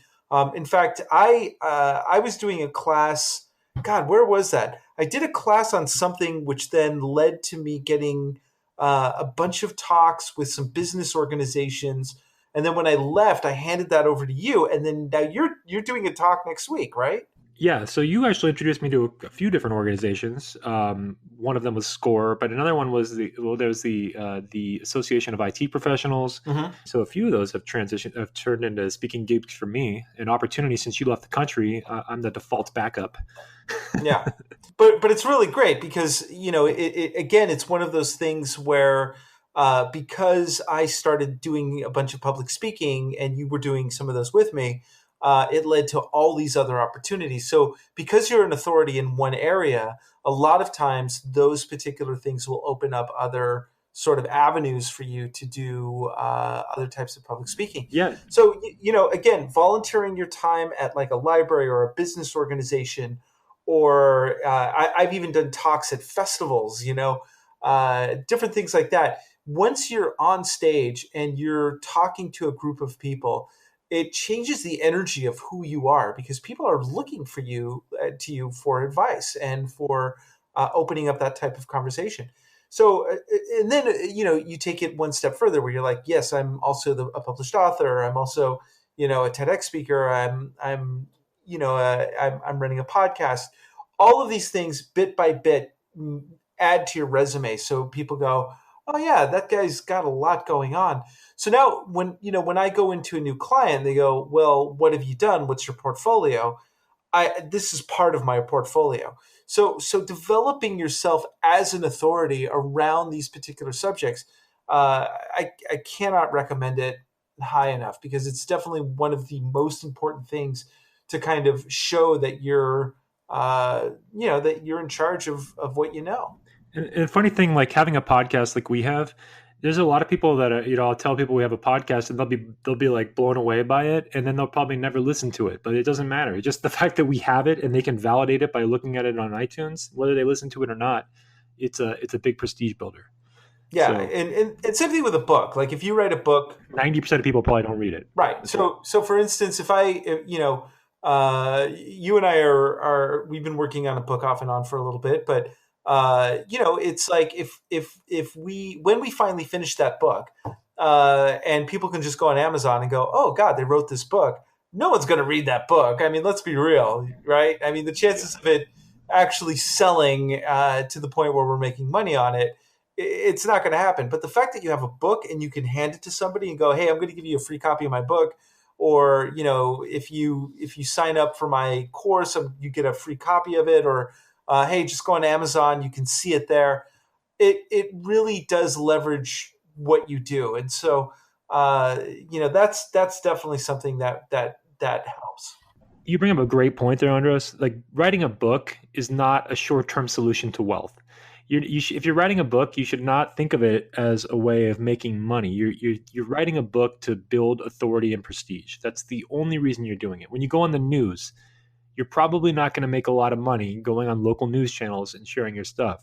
in fact, I was doing a class. God, where was that? I did a class on something which then led to me getting a bunch of talks with some business organizations. And then when I left, I handed that over to you. And then now you're doing a talk next week, right? Yeah. So you actually introduced me to a few different organizations. One of them was SCORE, but another one was there's the Association of IT Professionals. Mm-hmm. So a few of those have turned into speaking gigs for me. An opportunity since you left the country. I'm the default backup. Yeah. But it's really great because, again, it's one of those things where because I started doing a bunch of public speaking and you were doing some of those with me, it led to all these other opportunities. So because you're an authority in one area, a lot of times those particular things will open up other sort of avenues for you to do other types of public speaking. Yeah. So, again, volunteering your time at like a library or a business organization, or I've even done talks at festivals, different things like that. Once you're on stage and you're talking to a group of people, it changes the energy of who you are because people are looking for you to you for advice and for opening up that type of conversation. So, and then, you take it one step further where you're like, yes, I'm also a published author. I'm also, a TEDx speaker. I'm running a podcast. All of these things, bit by bit, add to your resume. So people go, "Oh yeah, that guy's got a lot going on." So now when I go into a new client, they go, "Well, what have you done? What's your portfolio?" This is part of my portfolio. So developing yourself as an authority around these particular subjects, I cannot recommend it high enough because it's definitely one of the most important things to kind of show that you're that you're in charge of what you know. And funny thing, like having a podcast like we have, there's a lot of people that are, I'll tell people we have a podcast and they'll be like blown away by it, and then they'll probably never listen to it. But it doesn't matter. It's just the fact that we have it and they can validate it by looking at it on iTunes, whether they listen to it or not. It's a big prestige builder. Yeah, so, and same thing with a book. Like if you write a book, 90% of people probably don't read it. Right. So for instance, if you and I we've been working on a book off and on for a little bit, but it's like when we finally finish that book, and people can just go on Amazon and go, "Oh God, they wrote this book." no one's going to read that book. I mean, let's be real, right? I mean, the chances of it actually selling to the point where we're making money on it, it's not going to happen. But the fact that you have a book and you can hand it to somebody and go, hey, I'm going to give you a free copy of my book. Or, if you sign up for my course, you get a free copy of it. Or, hey, just go on Amazon. You can see it there. It really does leverage what you do. And so, that's definitely something that helps. You bring up a great point there, Andros. Like, writing a book is not a short-term solution to wealth. If you're writing a book, you should not think of it as a way of making money. You're writing a book to build authority and prestige. That's the only reason you're doing it. When you go on the news, you're probably not going to make a lot of money going on local news channels and sharing your stuff.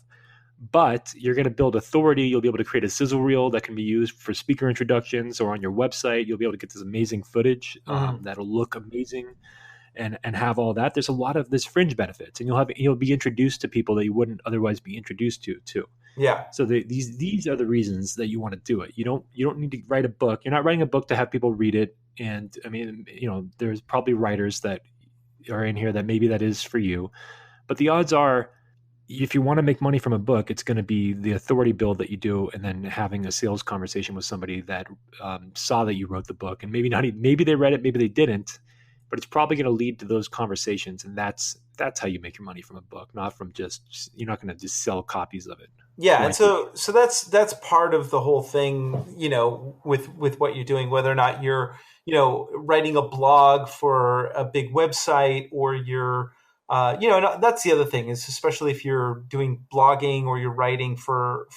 But you're going to build authority. You'll be able to create a sizzle reel that can be used for speaker introductions, or on your website, you'll be able to get this amazing footage that'll look amazing. And have all that. There's a lot of this fringe benefits, and you'll be introduced to people that you wouldn't otherwise be introduced to too. Yeah. So these are the reasons that you want to do it. You don't need to write a book. You're not writing a book to have people read it. And I mean, there's probably writers that are in here that maybe that is for you, but the odds are, if you want to make money from a book, it's going to be the authority build that you do, and then having a sales conversation with somebody that saw that you wrote the book, and maybe they read it, maybe they didn't. But it's probably going to lead to those conversations, and that's how you make your money from a book, not from you're not going to just sell copies of it. Yeah, and so that's part of the whole thing, with what you're doing, whether or not you're, writing a blog for a big website, or you're, that's the other thing is, especially if you're doing blogging or you're writing for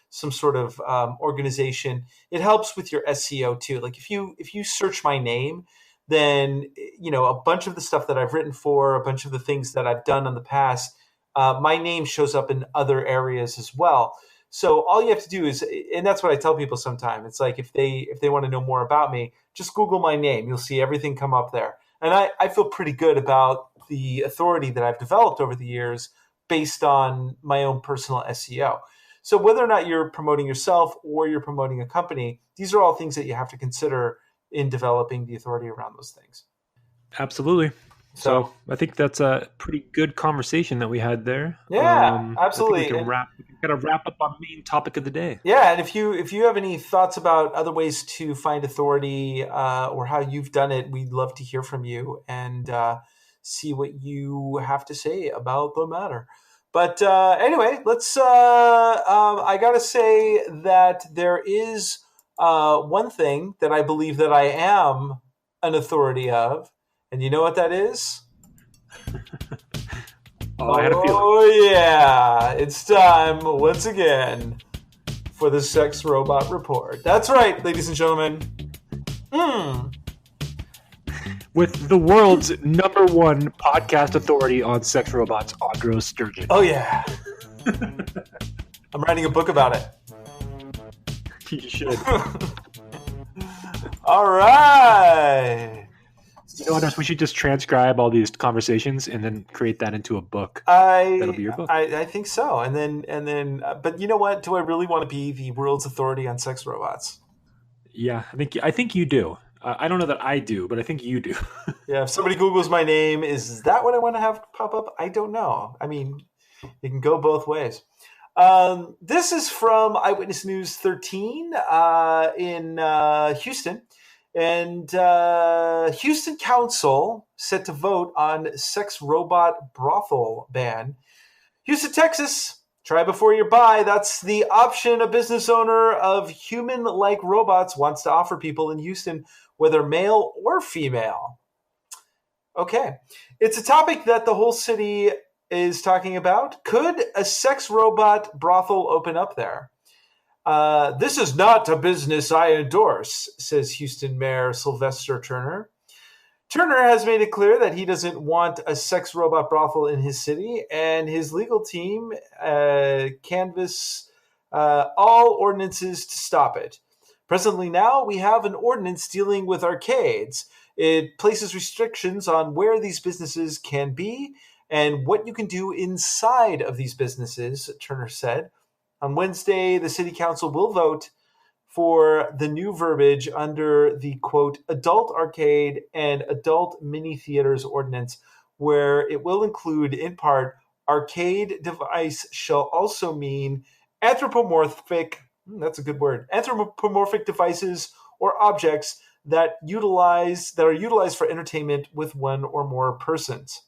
some sort of organization, it helps with your SEO too. Like if you search my name, then, a bunch of the stuff that I've written for, a bunch of the things that I've done in the past, my name shows up in other areas as well. So all you have to do is, and that's what I tell people sometimes, it's like if they want to know more about me, just Google my name. You'll see everything come up there. And I feel pretty good about the authority that I've developed over the years based on my own personal SEO. So whether or not you're promoting yourself or you're promoting a company, these are all things that you have to consider in developing the authority around those things. Absolutely. So I think that's a pretty good conversation that we had there. Yeah, absolutely. I think we got to wrap up our main topic of the day. Yeah, and if you have any thoughts about other ways to find authority or how you've done it, we'd love to hear from you and see what you have to say about the matter. But anyway, let's. I got to say that there is one thing that I believe that I am an authority of, and you know what that is? I had a feeling. Oh yeah, it's time once again for the Sex Robot Report. That's right, ladies and gentlemen. With the world's #1 podcast authority on sex robots, Andros Sturgeon. Oh yeah. I'm writing a book about it. You should. All right. Andros, we should just transcribe all these conversations and then create that into a book. That'll be your book. I think so. And then, but you know what? Do I really want to be the world's authority on sex robots? Yeah, I think you do. I don't know that I do, but I think you do. Yeah. If somebody Googles my name, is that what I want to have pop up? I don't know. I mean, it can go both ways. This is from Eyewitness News 13 in Houston. And Houston Council set to vote on sex robot brothel ban. Houston, Texas, try before you buy. That's the option a business owner of human-like robots wants to offer people in Houston, whether male or female. Okay. It's a topic that the whole city is talking about. Could a sex robot brothel open up there? This is not a business I endorse, says Houston Mayor Sylvester Turner. Turner has made it clear that he doesn't want a sex robot brothel in his city, and his legal team canvass all ordinances to stop it. Presently now, we have an ordinance dealing with arcades. It places restrictions on where these businesses can be and what you can do inside of these businesses, Turner said. On Wednesday, the city council will vote for the new verbiage under the, quote, adult arcade and adult mini theaters ordinance, where it will include, in part, arcade device shall also mean anthropomorphic, that's a good word, anthropomorphic devices or objects that are utilized for entertainment with one or more persons.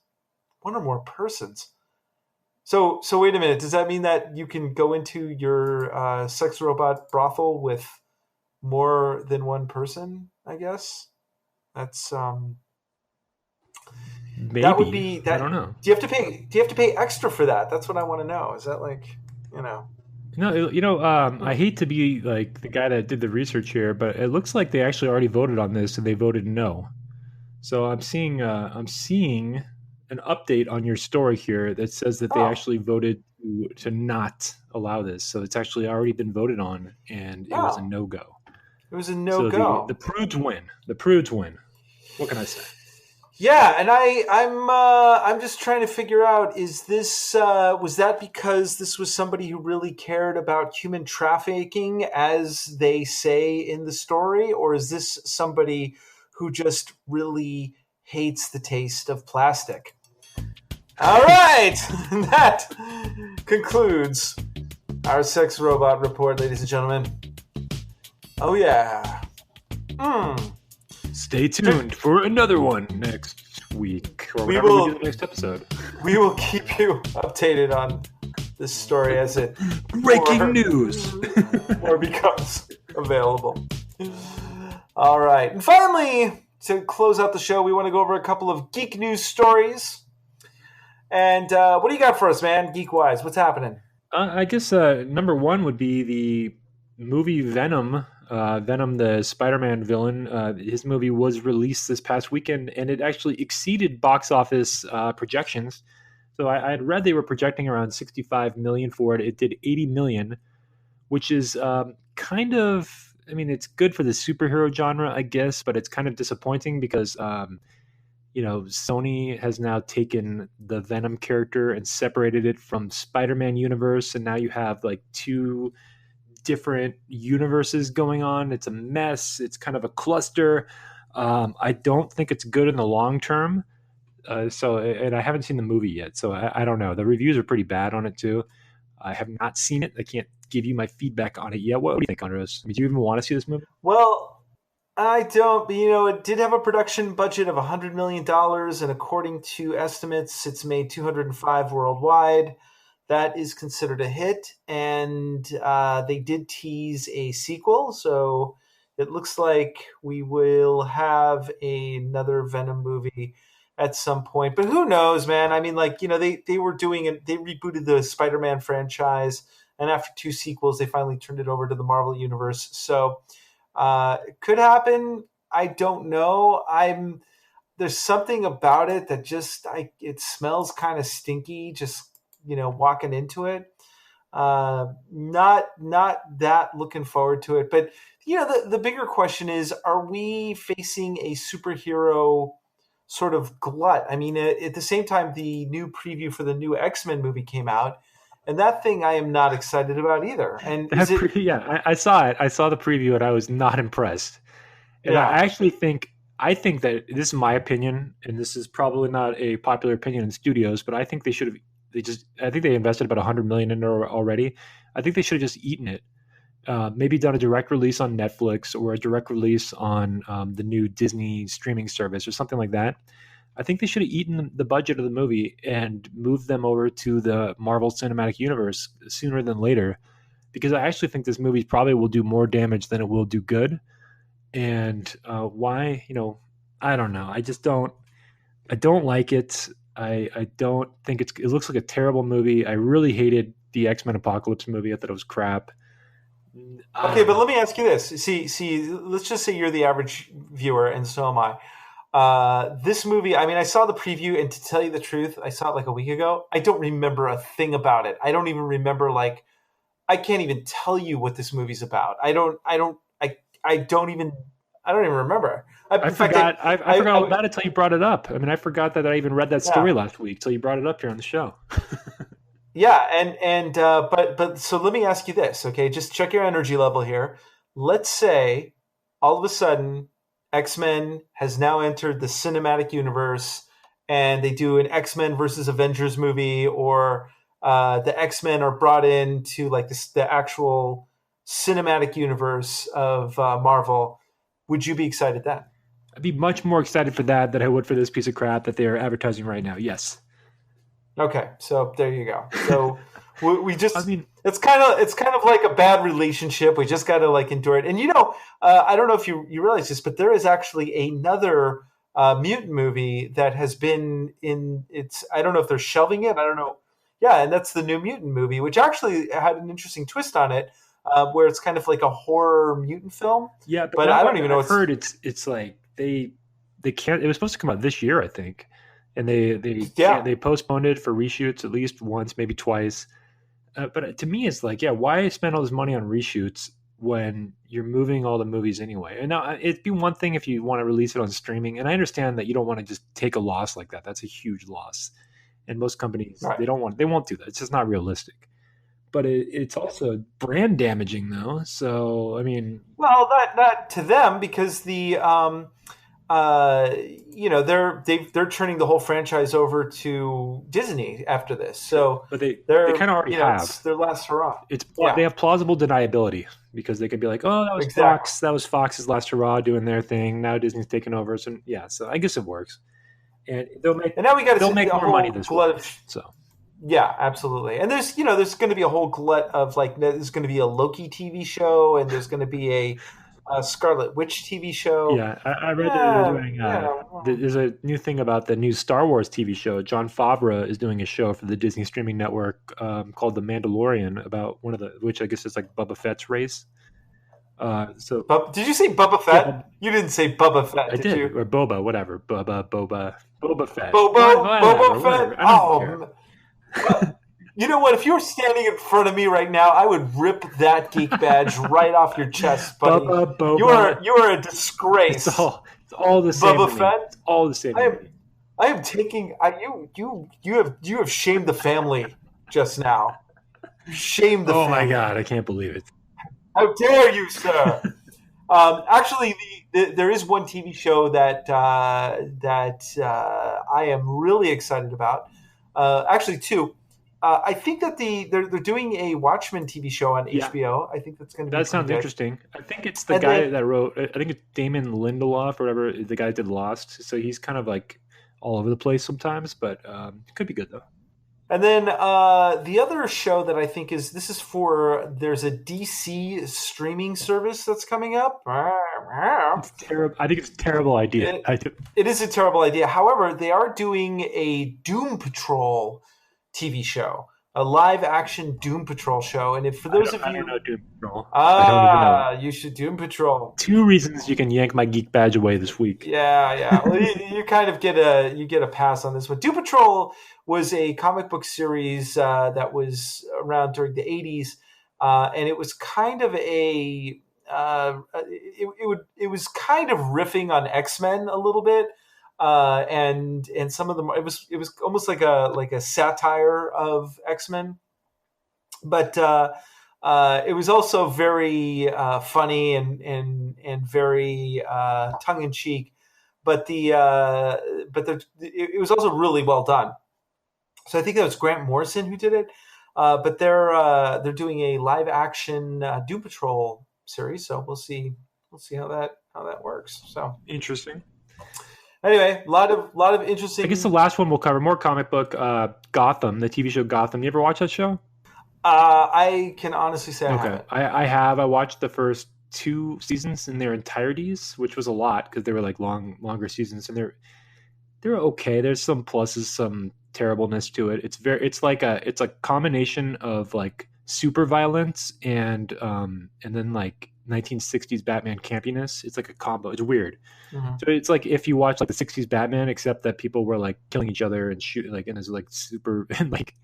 One or more persons. So wait a minute. Does that mean that you can go into your sex robot brothel with more than one person? I guess that's Maybe. that would be that. I don't know. Do you have to pay extra for that? That's what I want to know. Is that like, No, I hate to be like the guy that did the research here, but it looks like they actually already voted on this and they voted no. So I'm seeing an update on your story here that says that they actually voted to not allow this. So it's actually already been voted on, and it was a no-go. It was a no-go. So the prudes win. The prudes win. What can I say? Yeah, and I'm just trying to figure out, is this was that because this was somebody who really cared about human trafficking, as they say in the story, or is this somebody who just really hates the taste of plastic? All right, that concludes our sex robot report, ladies and gentlemen. Oh yeah. Stay tuned for another one next week, or whenever we do the next episode. We will keep you updated on this story as it breaking news or becomes available. All right, and finally, to close out the show, we want to go over a couple of geek news stories. And what do you got for us, man, geek-wise? What's happening? I guess number one would be the movie Venom. Venom, the Spider-Man villain, his movie was released this past weekend, and it actually exceeded box office projections. So I had read they were projecting around $65 million for it. It did $80 million, which is kind of, I mean, it's good for the superhero genre, I guess, but it's kind of disappointing because Sony has now taken the Venom character and separated it from Spider-Man universe, and now you have like two different universes going on. It's a mess. It's kind of a cluster. I don't think it's good in the long term. And I haven't seen the movie yet, so I don't know. The reviews are pretty bad on it too. I have not seen it. I can't give you my feedback on it yet. What do you think, Andros? I mean, do you even want to see this movie? Well, I don't, but it did have a production budget of $100 million, and according to estimates, it's made 205 worldwide. That is considered a hit, and they did tease a sequel, so it looks like we will have another Venom movie at some point. But who knows, man? I mean, they were doing it. They rebooted the Spider-Man franchise, and after 2 sequels, they finally turned it over to the Marvel Universe. So it could happen. I don't know. There's something about it that just it smells kind of stinky. Just walking into it. Not that looking forward to it. But the bigger question is, are we facing a superhero sort of glut? I mean, at the same time, the new preview for the new X-Men movie came out, and that thing I am not excited about either. And I saw it. I saw the preview, and I was not impressed. And yeah. I think that this is my opinion, and this is probably not a popular opinion in studios, but I think they should have. I think they invested about $100 million in it already. I think they should have just eaten it. Maybe done a direct release on Netflix or a direct release on the new Disney streaming service or something like that. I think they should have eaten the budget of the movie and moved them over to the Marvel Cinematic Universe sooner than later, because I actually think this movie probably will do more damage than it will do good. And why? I don't know. I don't like it. I don't think it looks like a terrible movie. I really hated the X-Men Apocalypse movie. I thought it was crap. Okay, but let me ask you this. See, let's just say you're the average viewer, and so am I. This movie, I mean, I saw the preview, and to tell you the truth, I saw it like a week ago. I don't remember a thing about it. I don't even remember, I can't even tell you what this movie's about. I don't even remember. I forgot all about it till you brought it up. I mean, I forgot that I even read that story last week till you brought it up here on the show. Yeah, but so let me ask you this, okay? Just check your energy level here. let's say all of a sudden X-Men has now entered the cinematic universe and they do an X-Men versus Avengers movie, or the X-Men are brought into like the actual cinematic universe of Marvel. Would you be excited then? I'd be much more excited for that than I would for this piece of crap that they're advertising right now. Yes. Okay, so there you go. So we just, I mean, it's kind of like a bad relationship. We just got to like endure it. And I don't know if you realize this, but there is actually another mutant movie that has been in its. I don't know if they're shelving it. I don't know. Yeah, and that's the New Mutant movie, which actually had an interesting twist on it, where it's kind of like a horror mutant film. yeah, But I don't even know. I've heard it's like they can't. It was supposed to come out this year, I think, and they postponed it for reshoots at least once, maybe twice. But to me, it's like, yeah, why spend all this money on reshoots when you're moving all the movies anyway? And now it'd be one thing if you want to release it on streaming, and I understand that you don't want to just take a loss like that. That's a huge loss, and most companies Right. they won't do that. It's just not realistic. But it's also brand damaging, though. So I mean, Well, not to them, because they're turning the whole franchise over to Disney after this. So but they they're kind of already it's have. their last hurrah. They have plausible deniability because they could be like, oh, that was Exactly. Fox. That was Fox's last hurrah doing their thing. Now Disney's taking over. So yeah, so I guess it works. And they'll make And now we got to make more money this week. So yeah, absolutely. And there's going to be a whole glut of like, there's going to be a Loki TV show, and there's going to be a Scarlet Witch TV show. yeah, I read that they're doing. There's a new thing about the new Star Wars TV show. Jon Favreau is doing a show for the Disney streaming network called The Mandalorian, about which I guess is like Boba Fett's race. Did you say Bubba Fett? Yeah, You didn't say Bubba Fett, I did did, you? or Boba, whatever. Boba Fett. Boba Fett? I don't care. You know what? If you were standing in front of me right now, I would rip that geek badge right off your chest, buddy. Boba. You are a disgrace. It's all the same. Bubba Fett? It's all the same. I am taking you have shamed the family just now. You shamed the family. Oh my god, I can't believe it. How dare you, sir? Actually, there is one TV show that I am really excited about. Actually, two. I think that they're doing a Watchmen TV show on HBO. I think that's going to be. That sounds good. Interesting. I think it's the guy that wrote. I think it's Damon Lindelof or whatever. The guy that did Lost. So he's kind of like all over the place sometimes, but it could be good though. And then the other show that I think there's a DC streaming service that's coming up. It's terrible. I think it's a terrible idea. It is a terrible idea. However, they are doing a Doom Patrol TV show, a live action Doom Patrol show. And for those of you, I don't know Doom Patrol. I don't even know. You should Doom Patrol. 2 reasons you can yank my geek badge away this week. Yeah. Well, you kind of get a pass on this one. Doom Patrol was a comic book series that was around during the 80s, and it was kind of it was kind of riffing on X-Men a little bit. And some of them, it was almost like a satire of X-Men, but it was also very funny and very tongue in cheek. But it was also really well done. So I think that was Grant Morrison who did it. But they're doing a live action Doom Patrol series. So we'll see how that works. So interesting. Anyway, a lot of interesting. I guess the last one we'll cover more comic book. Gotham, the TV show Gotham. You ever watch that show? I can honestly say I haven't. I have. I watched the first 2 seasons in their entireties, which was a lot because they were like longer seasons, and they're okay. There's some pluses, some terribleness to it. It's like a combination of like super violence and then like 1960s Batman campiness. It's like a combo. It's weird. Mm-hmm. So it's like if you watch like the 60s Batman, except that people were like killing each other and shooting, like, and there's like super and like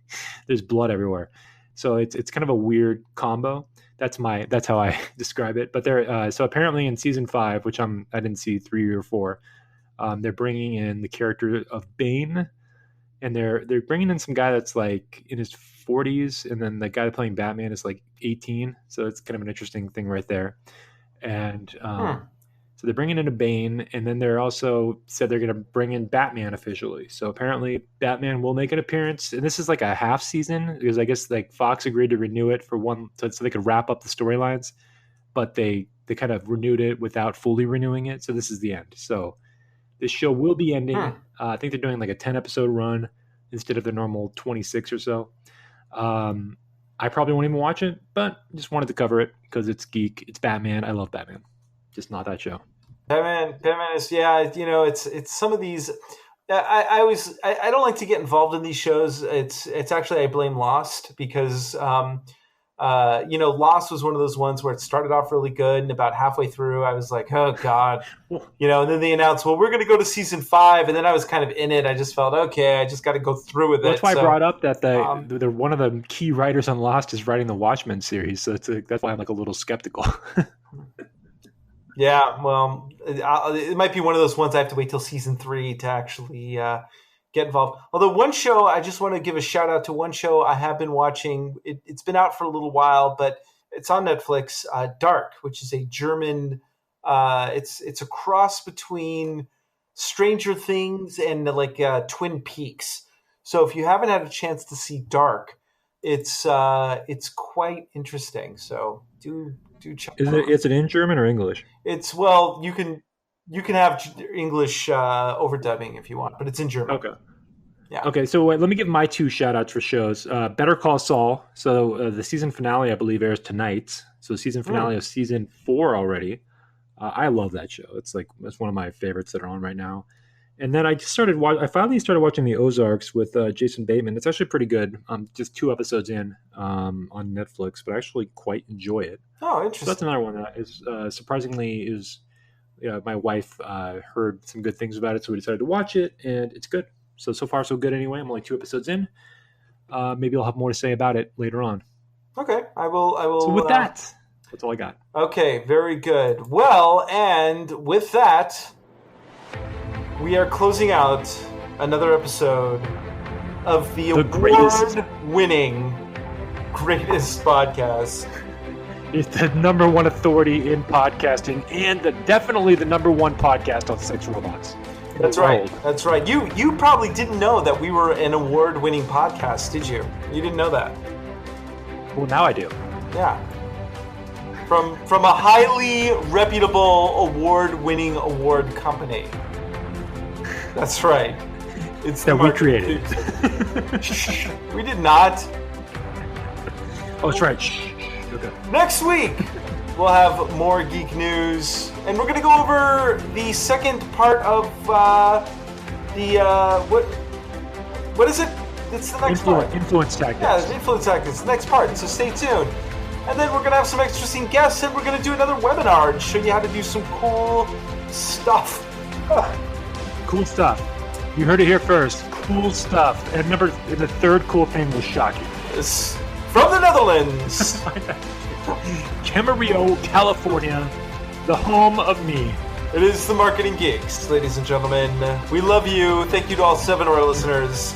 there's blood everywhere. So it's kind of a weird combo. That's how I describe it. But so apparently in season 5, which I didn't see 3 or 4, they're bringing in the character of Bane, and they're bringing in some guy that's like in his 40s, and then the guy playing Batman is like 18. So it's kind of an interesting thing right there. And so they're bringing in a Bane, and then they're also said they're going to bring in Batman officially. So apparently Batman will make an appearance, and this is like a half season because I guess like Fox agreed to renew it for one, so they could wrap up the storylines, but they kind of renewed it without fully renewing it. So this is the end. So this show will be ending. I think they're doing like a 10-episode run instead of the normal 26 or so. I probably won't even watch it, but just wanted to cover it because it's geek. It's Batman. I love Batman. Just not that show. Batman is, it's some of these. I don't like to get involved in these shows. It's actually, I blame Lost because Lost was one of those ones where it started off really good, and about halfway through, I was like, oh God, and then they announced, well, we're going to go to season 5, and then I was kind of in it. I just felt, okay, I just got to go through with it. That's why I brought up that the one of the key writers on Lost is writing the Watchmen series, so that's why I'm like a little skeptical. Yeah, well, it might be one of those ones I have to wait till season 3 to actually get involved. Although one show, I just want to give a shout out to one show I have been watching. It's been out for a little while, but it's on Netflix, Dark, which is a German, it's a cross between Stranger Things and like Twin Peaks. So if you haven't had a chance to see Dark, it's quite interesting. So do check it out. Is it in German or English? It's, well, you can have English overdubbing if you want, but it's in German. Okay. Yeah. Okay, so let me give my 2 shout-outs for shows. Better Call Saul. So the season finale, I believe, airs tonight. So season finale of season 4 already. I love that show. It's one of my favorites that are on right now. And then I finally started watching The Ozarks with Jason Bateman. It's actually pretty good. Just 2 episodes in on Netflix, but I actually quite enjoy it. Oh, interesting. So that's another one that is surprisingly my wife heard some good things about it, so we decided to watch it, and it's good. So far so good anyway. I'm only 2 episodes in. Maybe I'll have more to say about it later on. Okay, I will. So with that, that's all I got. Okay, very good. Well, and with that, we are closing out another episode of the award-winning greatest podcast. It's the number 1 authority in podcasting, and definitely the number 1 podcast on sex robots. That's right. That's right. You probably didn't know that we were an award-winning podcast, did you? You didn't know that. Well, now I do. Yeah. From a highly reputable award-winning award company. That's right. It's that we created. We did not. Oh, that's right. Okay. Next week, we'll have more geek news, and we're going to go over the second part of what is it? It's the next part. Influence tactics. Yeah, the influence tactics. Next part. So stay tuned. And then we're going to have some interesting guests, and we're going to do another webinar and show you how to do some cool stuff. Cool stuff. You heard it here first. Cool stuff. And remember, the third cool thing will shock you. It's from the Netherlands. Camarillo, California, the home of me. It is the Marketing Geeks, ladies and gentlemen. We love you. Thank you to all 7 of our listeners.